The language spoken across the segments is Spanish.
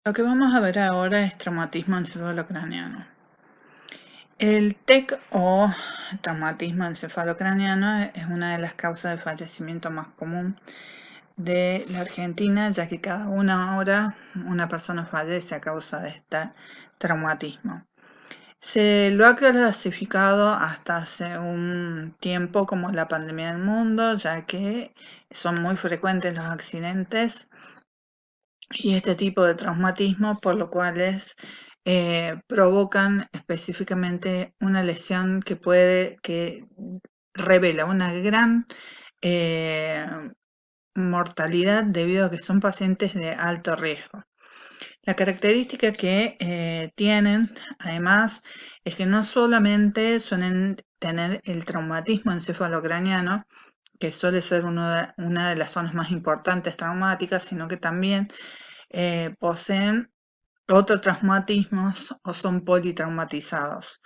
Lo que vamos a ver ahora es traumatismo encefalocraniano. El TEC o traumatismo encefalocraniano es una de las causas de fallecimiento más común de la Argentina, ya que cada una hora una persona fallece a causa de este traumatismo. Se lo ha clasificado hasta hace un tiempo como la pandemia del mundo, ya que son muy frecuentes los accidentes y este tipo de traumatismo, por lo cual provocan específicamente una lesión que revela una gran eh, mortalidad debido a que son pacientes de alto riesgo. La característica que tienen, además, es que no solamente suelen tener el traumatismo encefalocraniano, que suele ser una de las zonas más importantes traumáticas, sino que también poseen otros traumatismos o son politraumatizados.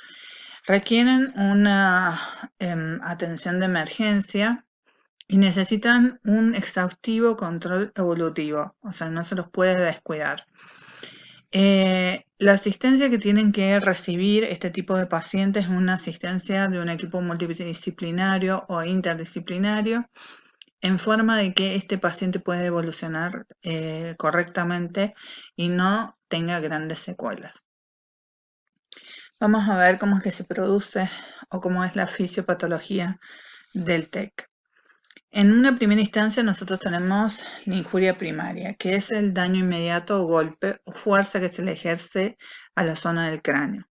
Requieren una atención de emergencia y necesitan un exhaustivo control evolutivo, o sea, no se los puede descuidar. La asistencia que tienen que recibir este tipo de pacientes es una asistencia de un equipo multidisciplinario o interdisciplinario en forma de que este paciente pueda evolucionar correctamente y no tenga grandes secuelas. Vamos a ver cómo es que se produce o cómo es la fisiopatología del TEC. En una primera instancia nosotros tenemos la injuria primaria, que es el daño inmediato o golpe o fuerza que se le ejerce a la zona del cráneo.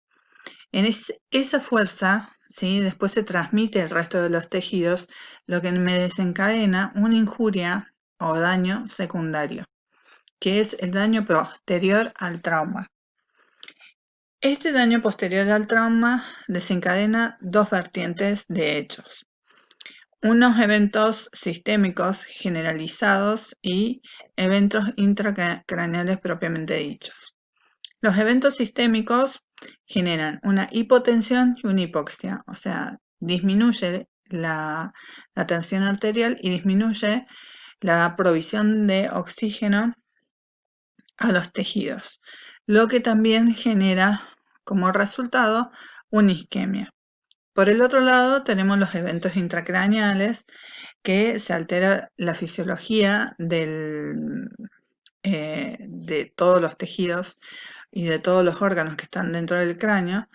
Esa fuerza, ¿sí? Después se transmite al resto de los tejidos, lo que me desencadena una injuria o daño secundario, que es el daño posterior al trauma. Este daño posterior al trauma desencadena dos vertientes de hechos. Unos eventos sistémicos generalizados y eventos intracraneales propiamente dichos. Los eventos sistémicos generan una hipotensión y una hipoxia, o sea, disminuye la tensión arterial y disminuye la provisión de oxígeno a los tejidos, lo que también genera como resultado una isquemia. Por el otro lado, tenemos los eventos intracraneales, que se altera la fisiología de todos los tejidos y de todos los órganos que están dentro del cráneo,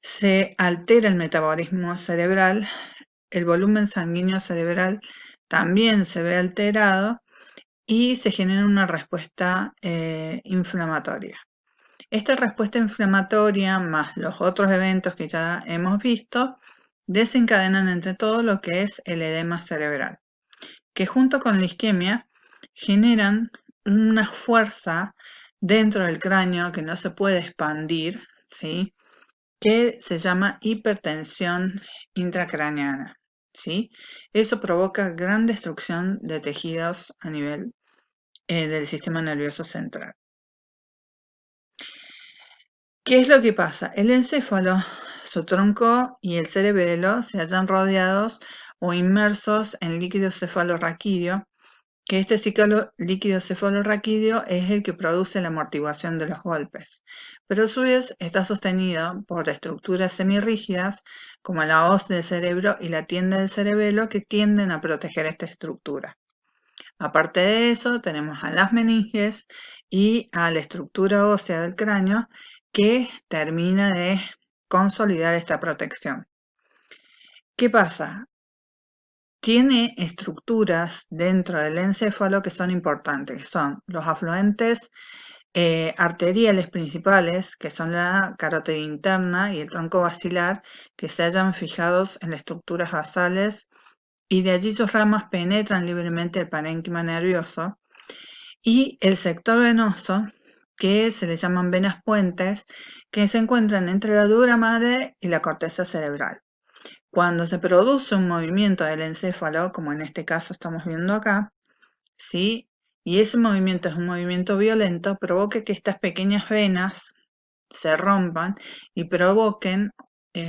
se altera el metabolismo cerebral, el volumen sanguíneo cerebral también se ve alterado y se genera una respuesta inflamatoria. Esta respuesta inflamatoria, más los otros eventos que ya hemos visto, desencadenan entre todo lo que es el edema cerebral, que junto con la isquemia generan una fuerza dentro del cráneo que no se puede expandir, ¿sí? Que se llama hipertensión intracraneana, ¿sí? Eso provoca gran destrucción de tejidos a nivel del sistema nervioso central. ¿Qué es lo que pasa? El encéfalo, su tronco y el cerebelo se hallan rodeados o inmersos en líquido cefalorraquídeo, que este líquido cefalorraquídeo es el que produce la amortiguación de los golpes, pero a su vez está sostenido por estructuras semirrígidas como la hoz del cerebro y la tienda del cerebelo que tienden a proteger esta estructura. Aparte de eso, tenemos a las meninges y a la estructura ósea del cráneo que termina de consolidar esta protección. ¿Qué pasa? Tiene estructuras dentro del encéfalo que son importantes, son los afluentes arteriales principales, que son la carótida interna y el tronco basilar, que se hallan fijados en las estructuras basales y de allí sus ramas penetran libremente el parénquima nervioso, y el sector venoso, que se le llaman venas puentes, que se encuentran entre la dura madre y la corteza cerebral. Cuando se produce un movimiento del encéfalo, como en este caso estamos viendo acá, ¿sí? Y ese movimiento es un movimiento violento, provoca que estas pequeñas venas se rompan y provoquen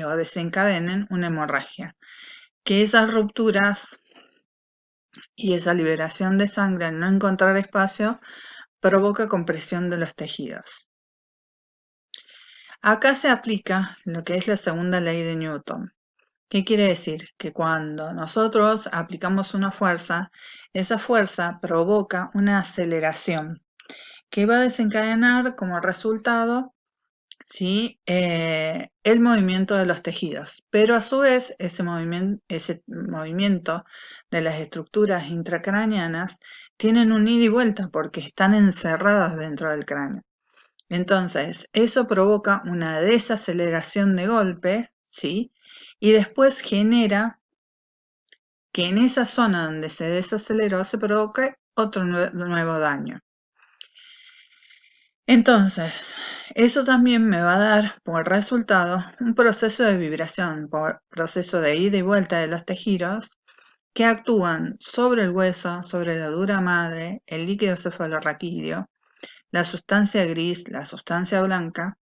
o desencadenen una hemorragia. Que esas rupturas y esa liberación de sangre al no encontrar espacio provoca compresión de los tejidos. Acá se aplica lo que es la segunda ley de Newton. ¿Qué quiere decir? Que cuando nosotros aplicamos una fuerza, esa fuerza provoca una aceleración que va a desencadenar como resultado, ¿sí? El movimiento de los tejidos. Pero a su vez, ese movimiento de las estructuras intracraneanas tienen un ida y vuelta porque están encerradas dentro del cráneo. Entonces, eso provoca una desaceleración de golpe, ¿sí? Y después genera que en esa zona donde se desaceleró se provoque otro nuevo daño. Entonces, eso también me va a dar por resultado un proceso de vibración, por proceso de ida y vuelta de los tejidos que actúan sobre el hueso, sobre la dura madre, el líquido cefalorraquídeo, la sustancia gris, la sustancia blanca,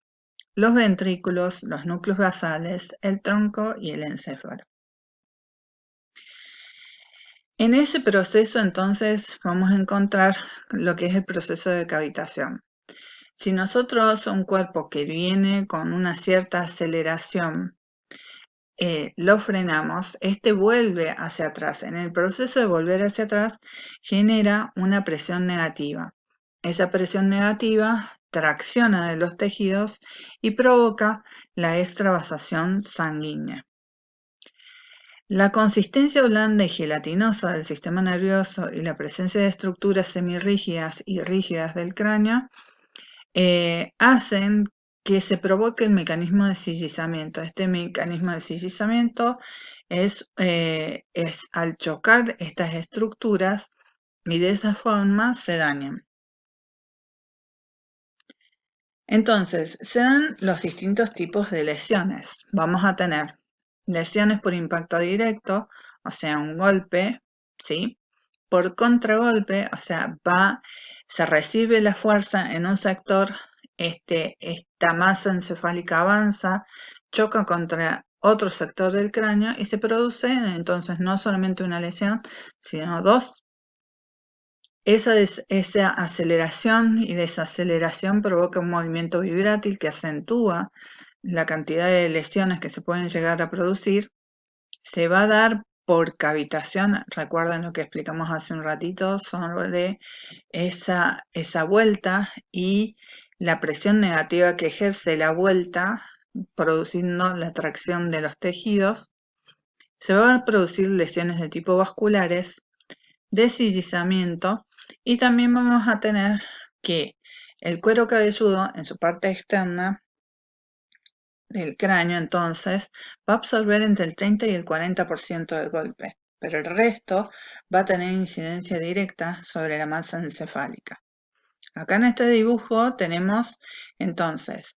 los ventrículos, los núcleos basales, el tronco y el encéfalo. En ese proceso entonces vamos a encontrar lo que es el proceso de cavitación. Si nosotros un cuerpo que viene con una cierta aceleración lo frenamos, este vuelve hacia atrás. En el proceso de volver hacia atrás genera una presión negativa. Esa presión negativa tracciona de los tejidos y provoca la extravasación sanguínea. La consistencia blanda y gelatinosa del sistema nervioso y la presencia de estructuras semirrígidas y rígidas del cráneo hacen que se provoque el mecanismo de sillizamiento. Este mecanismo de sillizamiento es al chocar estas estructuras y de esa forma se dañan. Entonces, se dan los distintos tipos de lesiones. Vamos a tener lesiones por impacto directo, o sea, un golpe, ¿sí? Por contragolpe, o sea, se recibe la fuerza en un sector, esta masa encefálica avanza, choca contra otro sector del cráneo y se produce entonces no solamente una lesión, sino dos. Esa aceleración y desaceleración provoca un movimiento vibrátil que acentúa la cantidad de lesiones que se pueden llegar a producir. Se va a dar por cavitación, recuerden lo que explicamos hace un ratito sobre esa vuelta y la presión negativa que ejerce la vuelta produciendo la tracción de los tejidos. Se van a producir lesiones de tipo vasculares, desillizamiento y también vamos a tener que el cuero cabelludo en su parte externa del cráneo entonces va a absorber entre el 30 y el 40% del golpe, pero el resto va a tener incidencia directa sobre la masa encefálica. Acá en este dibujo tenemos entonces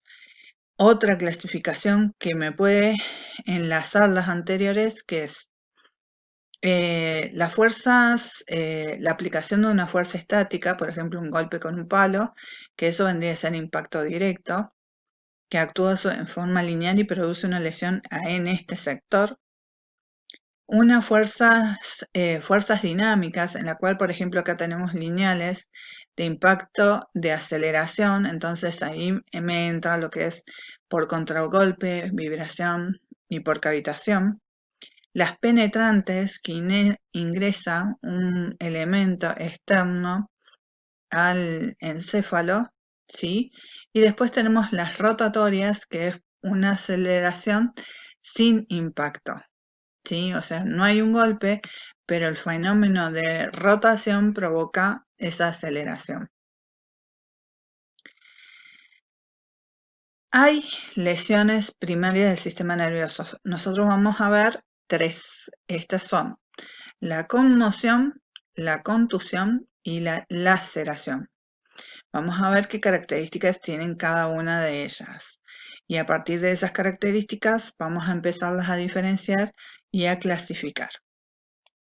otra clasificación que me puede enlazar las anteriores, que es las fuerzas, la aplicación de una fuerza estática, por ejemplo un golpe con un palo, que eso vendría a ser impacto directo, que actúa en forma lineal y produce una lesión en este sector. Unas fuerzas dinámicas, en la cual, por ejemplo, acá tenemos lineales de impacto, de aceleración, entonces ahí me entra lo que es por contragolpe, vibración y por cavitación. Las penetrantes, que ingresa un elemento externo al encéfalo, ¿sí? Y después tenemos las rotatorias, que es una aceleración sin impacto, ¿sí? O sea, no hay un golpe, pero el fenómeno de rotación provoca esa aceleración. Hay lesiones primarias del sistema nervioso. Nosotros vamos a ver tres. Estas son la conmoción, la contusión y la laceración. Vamos a ver qué características tienen cada una de ellas. Y a partir de esas características vamos a empezarlas a diferenciar y a clasificar.